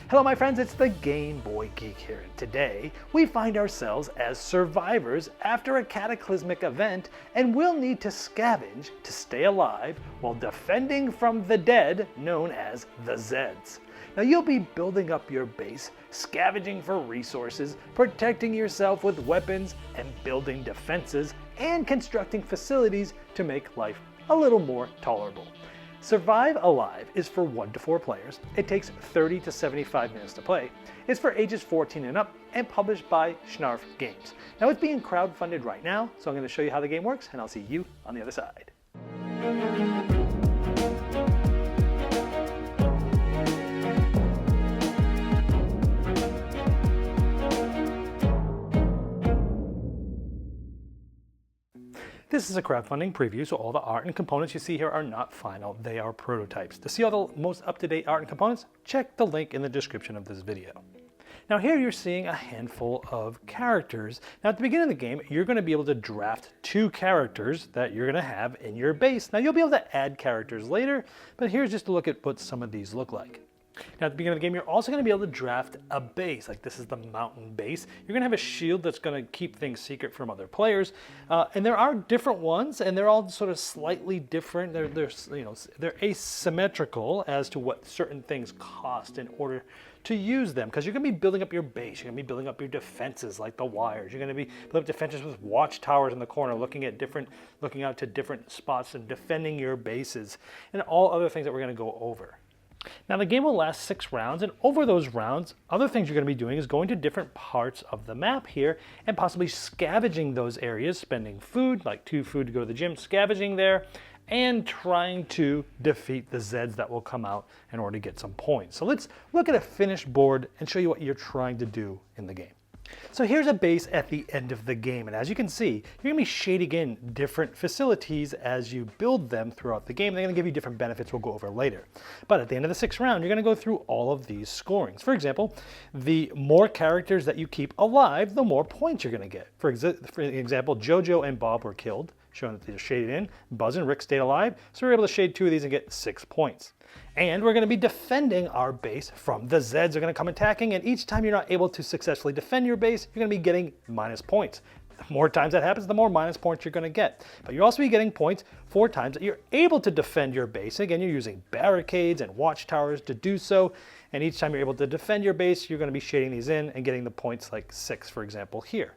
Hello my friends, it's the Game Boy Geek here, and today we find ourselves as survivors after a cataclysmic event, and we'll need to scavenge to stay alive while defending from the dead known as the Zeds. Now you'll be building up your base, scavenging for resources, protecting yourself with weapons, and building defenses, and constructing facilities to make life a little more tolerable. Survive Alive is for 1 to 4 players. It takes 30 to 75 minutes to play. It's for ages 14 and up and published by Schnarf Games. Now it's being crowdfunded right now, so I'm going to show you how the game works and I'll see you on the other side. This is a crowdfunding preview, so all the art and components you see here are not final, they are prototypes. To see all the most up-to-date art and components, check the link in the description of this video. Now here you're seeing a handful of characters. Now at the beginning of the game, you're going to be able to draft 2 characters that you're going to have in your base. Now you'll be able to add characters later, but here's just a look at what some of these look like. Now at the beginning of the game, you're also going to be able to draft a base, like this is the mountain base. You're going to have a shield that's going to keep things secret from other players, and there are different ones, and they're all sort of slightly different. They're asymmetrical as to what certain things cost in order to use them, because you're going to be building up your base. You're going to be building up your defenses like the wires. You're going to be building up defenses with watchtowers in the corner, looking out to different spots and defending your bases, and all other things that we're going to go over. Now the game will last 6 rounds, and over those rounds, other things you're going to be doing is going to different parts of the map here and possibly scavenging those areas, spending food, like 2 food to go to the gym, scavenging there, and trying to defeat the Zeds that will come out in order to get some points. So let's look at a finished board and show you what you're trying to do in the game. So here's a base at the end of the game, and as you can see, you're going to be shading in different facilities as you build them throughout the game. They're going to give you different benefits we'll go over later. But at the end of the 6th round, you're going to go through all of these scorings. For example, the more characters that you keep alive, the more points you're going to get. For example, Jojo and Bob were killed, showing that they're shaded in. Buzz and Rick stayed alive, so we were able to shade 2 of these and get 6 points. And we're going to be defending our base from the Zeds. They're going to come attacking, and each time you're not able to successfully defend your base, you're going to be getting minus points. The more times that happens, the more minus points you're going to get. But you'll also be getting points 4 times that you're able to defend your base. Again, you're using barricades and watchtowers to do so. And each time you're able to defend your base, you're going to be shading these in and getting the points like 6, for example, here.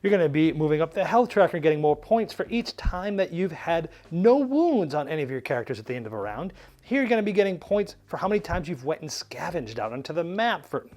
You're going to be moving up the health tracker and getting more points for each time that you've had no wounds on any of your characters at the end of a round. Here you're going to be getting points for how many times you've went and scavenged out onto the map. For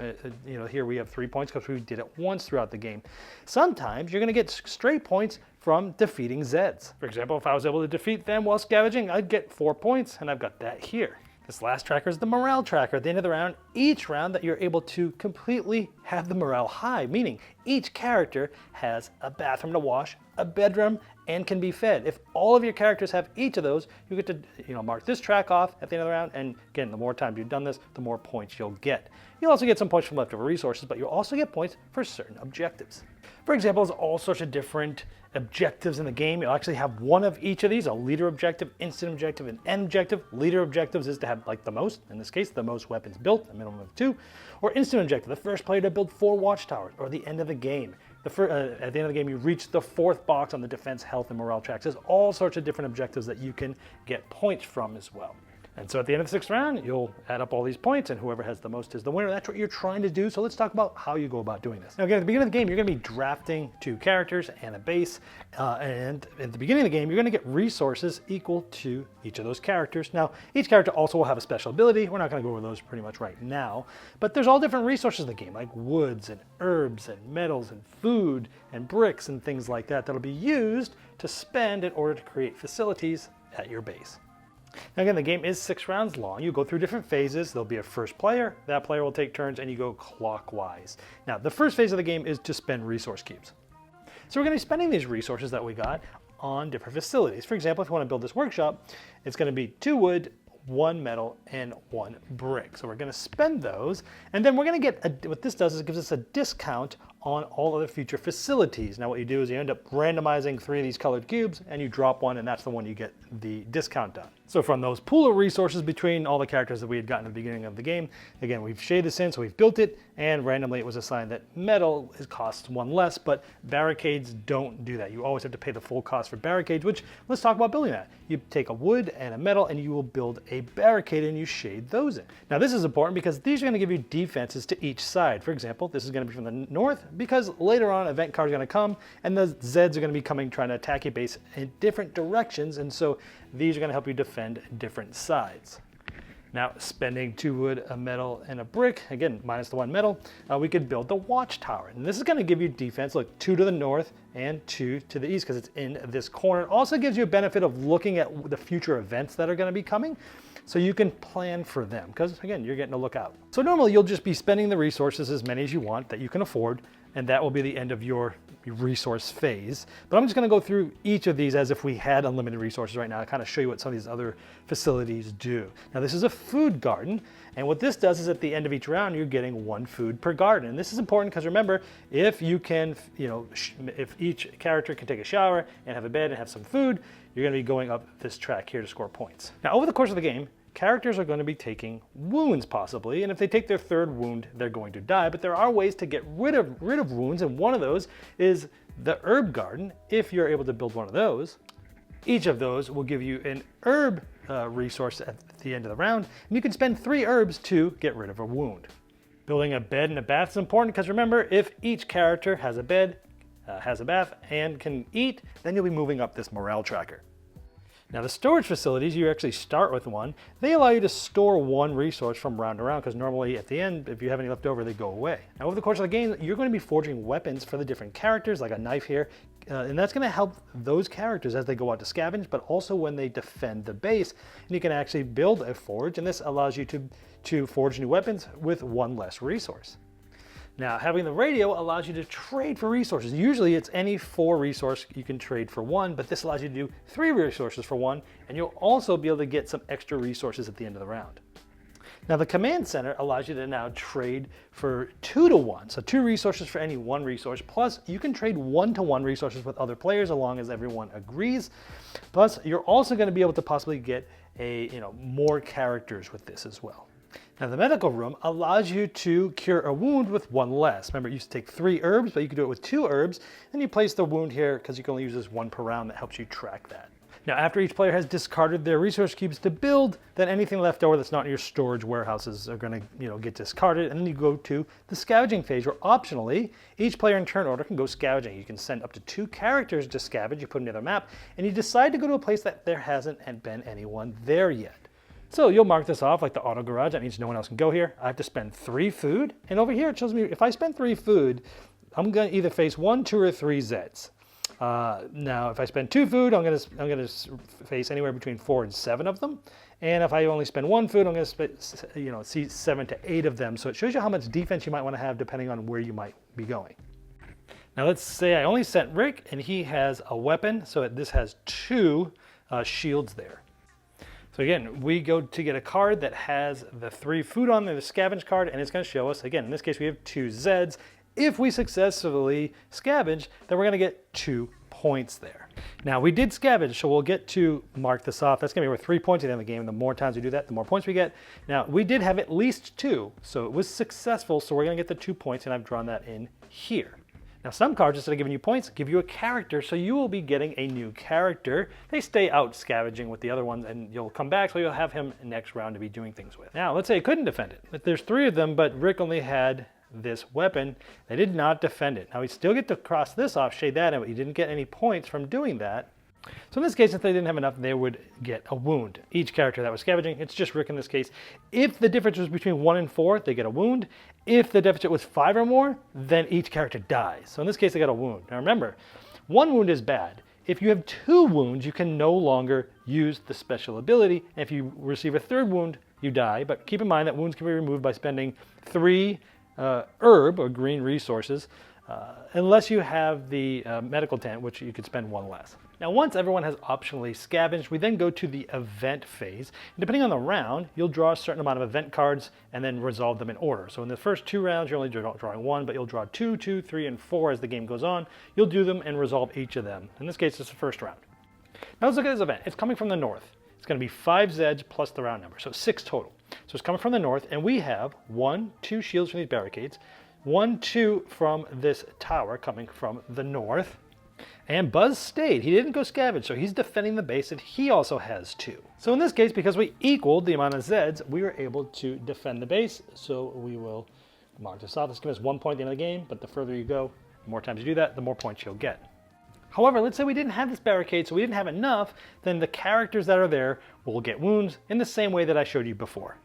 here we have 3 points because we did it once throughout the game. Sometimes you're going to get straight points from defeating Zeds. For example, if I was able to defeat them while scavenging, I'd get 4 points, and I've got that here. This last tracker is the morale tracker. At the end of the round, each round that you're able to completely have the morale high, meaning each character has a bathroom to wash, a bedroom, and can be fed. If all of your characters have each of those, you get to mark this track off at the end of the round, and again, the more times you've done this, the more points you'll get. You'll also get some points from leftover resources, but you'll also get points for certain objectives. For example, there's all sorts of different objectives in the game. You'll actually have one of each of these: a leader objective, instant objective, and end objective. Leader objectives is to have the most, in this case, the most weapons built, a minimum of 2. Or instant objective, the first player to build 4 watchtowers, or the end of the game. At the end of the game, you reach the 4th box on the defense, health, and morale tracks. There's all sorts of different objectives that you can get points from as well. And so at the end of the 6th round, you'll add up all these points, and whoever has the most is the winner. That's what you're trying to do, so let's talk about how you go about doing this. Now again, at the beginning of the game, you're going to be drafting 2 characters and a base, and at the beginning of the game, you're going to get resources equal to each of those characters. Now, each character also will have a special ability. We're not going to go over those pretty much right now, but there's all different resources in the game, like woods and herbs and metals and food and bricks and things like that that'll be used to spend in order to create facilities at your base. Now again, the game is 6 rounds long. You go through different phases. There'll be a first player. That player will take turns, and you go clockwise. Now, the first phase of the game is to spend resource cubes. So we're going to be spending these resources that we got on different facilities. For example, if you want to build this workshop, it's going to be 2 wood, 1 metal, and 1 brick. So we're going to spend those, and then we're going to get, what this does is it gives us a discount on all other future facilities. Now what you do is you end up randomizing 3 of these colored cubes, and you drop one, and that's the one you get the discount on. So from those pool of resources between all the characters that we had gotten at the beginning of the game, again, we've shaded this in, so we've built it, and randomly it was assigned that metal costs 1 less, but barricades don't do that. You always have to pay the full cost for barricades, which, let's talk about building that. You take a wood and a metal, and you will build a barricade, and you shade those in. Now this is important because these are going to give you defenses to each side. For example, this is going to be from the north, because later on event cards are going to come, and the Zeds are going to be coming trying to attack your base in different directions, and so these are going to help you defend different sides. Now, spending 2 wood, a metal, and a brick, again, minus the 1 metal, we could build the watchtower. And this is going to give you defense, look, 2 to the north and 2 to the east because it's in this corner. It also gives you a benefit of looking at the future events that are going to be coming, so you can plan for them because, again, you're getting to look out. So normally you'll just be spending the resources as many as you want that you can afford, and that will be the end of your resource phase. But I'm just going to go through each of these as if we had unlimited resources right now to kind of show you what some of these other facilities do. Now this is a food garden, and what this does is at the end of each round you're getting 1 food per garden. And this is important because remember, if you can, if each character can take a shower and have a bed and have some food, you're going to be going up this track here to score points. Now over the course of the game, characters are going to be taking wounds possibly, and if they take their 3rd wound, they're going to die, but there are ways to get rid of wounds, and one of those is the herb garden. If you're able to build one of those, each of those will give you an herb resource at the end of the round, and you can spend 3 herbs to get rid of a wound. Building a bed and a bath is important because remember, if each character has a bed, has a bath, and can eat, then you'll be moving up this morale tracker. Now the storage facilities, you actually start with 1. They allow you to store 1 resource from round to round because normally at the end, if you have any left over, they go away. Now over the course of the game, you're going to be forging weapons for the different characters, like a knife here, and that's going to help those characters as they go out to scavenge, but also when they defend the base. And you can actually build a forge, and this allows you to forge new weapons with 1 less resource. Now, having the radio allows you to trade for resources. Usually it's any 4 resource you can trade for 1, but this allows you to do 3 resources for 1, and you'll also be able to get some extra resources at the end of the round. Now, the command center allows you to now trade for 2 to 1, so 2 resources for any 1 resource, plus you can trade 1 to 1 resources with other players as long as everyone agrees. Plus, you're also going to be able to possibly get more characters with this as well. Now the medical room allows you to cure a wound with 1 less. Remember, it used to take 3 herbs, but you can do it with 2 herbs, and you place the wound here because you can only use this 1 per round. That helps you track that. Now after each player has discarded their resource cubes to build, then anything left over that's not in your storage warehouses are going to get discarded, and then you go to the scavenging phase where optionally each player in turn order can go scavenging. You can send up to 2 characters to scavenge, you put them near the map, and you decide to go to a place that there hasn't been anyone there yet. So you'll mark this off like the auto garage. That means no one else can go here. I have to spend 3 food. And over here it shows me if I spend 3 food, I'm going to either face 1, 2, or 3 Zeds. Now if I spend 2 food, I'm going to face anywhere between 4 and 7 of them. And if I only spend 1 food, I'm going to see 7 to 8 of them. So it shows you how much defense you might want to have depending on where you might be going. Now let's say I only sent Rick and he has a weapon. So this has 2 shields there. So again, we go to get a card that has the 3 food on there, the scavenge card, and it's going to show us, again, in this case we have 2 Zeds. If we successfully scavenge, then we're going to get 2 points there. Now we did scavenge, so we'll get to mark this off. That's going to be worth 3 points at the end of the game. The more times we do that, the more points we get. Now we did have at least 2, so it was successful, so we're going to get the 2 points, and I've drawn that in here. Now some cards, instead of giving you points, give you a character, so you will be getting a new character. They stay out scavenging with the other ones, and you'll come back, so you'll have him next round to be doing things with. Now, let's say I couldn't defend it. But there's 3 of them, but Rick only had this weapon. They did not defend it. Now, we still get to cross this off, shade that in, but you didn't get any points from doing that. So in this case, if they didn't have enough, they would get a wound. Each character that was scavenging, it's just Rick in this case. If the difference was between 1 and 4, they get a wound. If the deficit was 5 or more, then each character dies. So in this case, they got a wound. Now remember, 1 wound is bad. If you have 2 wounds, you can no longer use the special ability. And if you receive a 3rd wound, you die. But keep in mind that wounds can be removed by spending 3 herb or green resources, unless you have the medical tent, which you could spend 1 less. Now once everyone has optionally scavenged, we then go to the event phase. And depending on the round, you'll draw a certain amount of event cards and then resolve them in order. So in the first 2 rounds, you're only drawing 1, but you'll draw 2, 2, 3, and 4 as the game goes on. You'll do them and resolve each of them. In this case, it's the first round. Now let's look at this event. It's coming from the north. It's going to be 5 Zeds plus the round number, so 6 total. So it's coming from the north, and we have 1, 2 shields from these barricades, 1, 2 from this tower coming from the north. And Buzz stayed. He didn't go scavenge, so he's defending the base, and he also has 2. So in this case, because we equaled the amount of Zeds, we were able to defend the base. So we will mark this off. This gives us 1 point at the end of the game, but the further you go, the more times you do that, the more points you'll get. However, let's say we didn't have this barricade, so we didn't have enough, then the characters that are there will get wounds in the same way that I showed you before.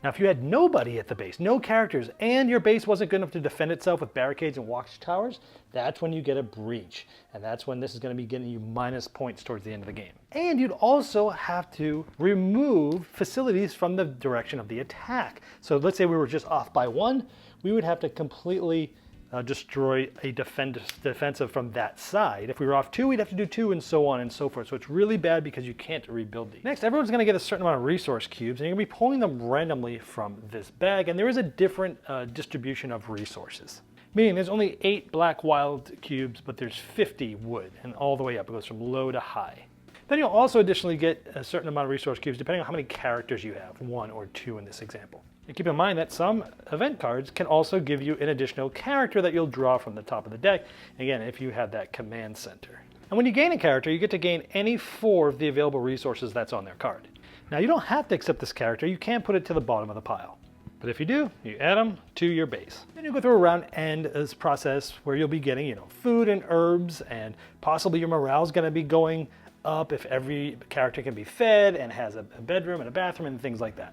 Now, if you had nobody at the base, no characters, and your base wasn't good enough to defend itself with barricades and watchtowers, that's when you get a breach. And that's when this is going to be getting you minus points towards the end of the game. And you'd also have to remove facilities from the direction of the attack. So let's say we were just off by 1, we would have to completely destroy a defensive from that side. If we were off 2, we'd have to do 2, and so on and so forth. So it's really bad because you can't rebuild these. Next, everyone's going to get a certain amount of resource cubes, and you're going to be pulling them randomly from this bag, and there is a different distribution of resources. Meaning there's only 8 black wild cubes, but there's 50 wood, and all the way up. It goes from low to high. Then you'll also additionally get a certain amount of resource cubes depending on how many characters you have, 1 or 2 in this example. And keep in mind that some event cards can also give you an additional character that you'll draw from the top of the deck, again, if you have that command center. And when you gain a character, you get to gain any 4 of the available resources that's on their card. Now, you don't have to accept this character, you can put it to the bottom of the pile. But if you do, you add them to your base. Then you go through a round end process where you'll be getting, food and herbs, and possibly your morale's gonna be going up if every character can be fed and has a bedroom and a bathroom and things like that.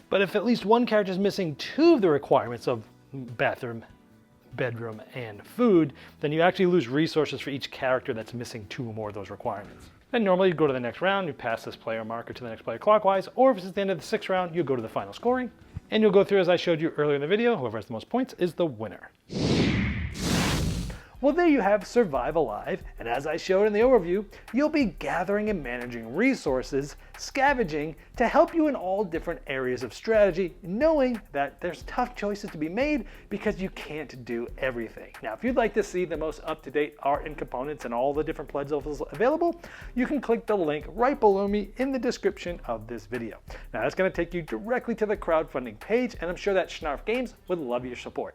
But if at least one character is missing 2 of the requirements of bathroom, bedroom, and food, then you actually lose resources for each character that's missing 2 or more of those requirements. Then normally you go to the next round, you pass this player marker to the next player clockwise, or if it's at the end of the 6th round, you go to the final scoring, and you'll go through as I showed you earlier in the video. Whoever has the most points is the winner. Well, there you have Survive Alive, and as I showed in the overview, you'll be gathering and managing resources, scavenging, to help you in all different areas of strategy, knowing that there's tough choices to be made because you can't do everything. Now, if you'd like to see the most up-to-date art and components and all the different pledge levels available, you can click the link right below me in the description of this video. Now, that's going to take you directly to the crowdfunding page, and I'm sure that Schnarf Games would love your support.